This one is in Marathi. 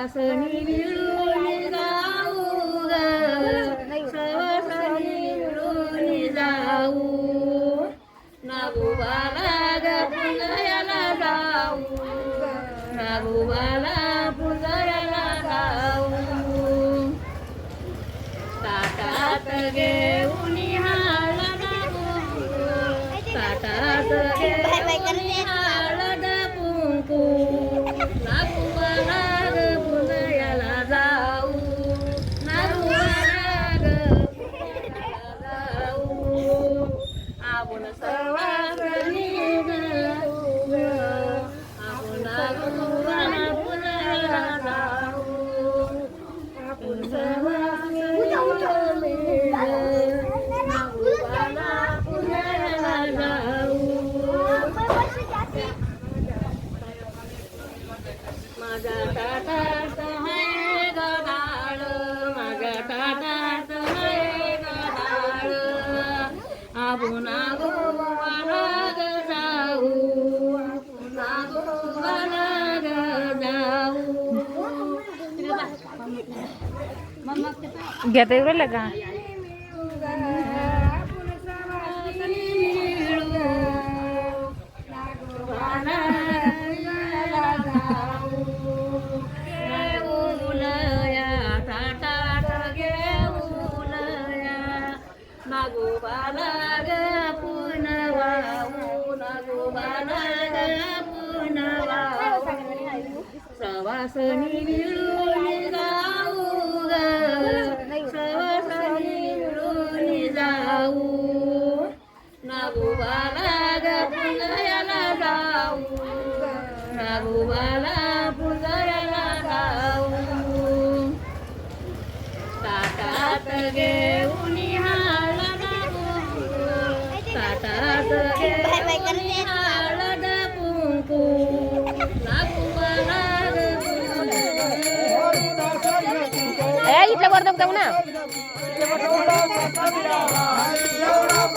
सवासनी मिळून जाऊ ग सवासनी मिळून जाऊ नागोबाला ग पुजयाला जाऊ नागोबाला पुजयाला जाऊ ताटात घेऊन हळद ताटात घेऊन हळद कुंकू नागोबाला ग पुजयाला जाऊ नागोबाला ग पुजयाला जाऊ आपण सवासनी जाऊ आपण नागोबाला पुजयाला जाऊ आपण सवासनी नागोबाला पुजयाला जाऊ माझ्या ताटात आहे गडाळ माझ्या ताटात आहे गडाळ आपण नागोबाला ग जाऊ आपण नागोबाला ग जाऊ घेता येऊ राहिलं का नागोबाला ग पुनवाऊ नागोबाला ग पुनवाऊ सवासनी मिळून जाऊ ग सवासनी मिळून जाऊ नागोबाला ग पुजयाला जाऊ नागोबाला पुजयाला जाऊ ताटात घेऊन हळद ताटात घेऊन हळद कुंकू नागोबाला इथलं वर जाऊ ना एवढा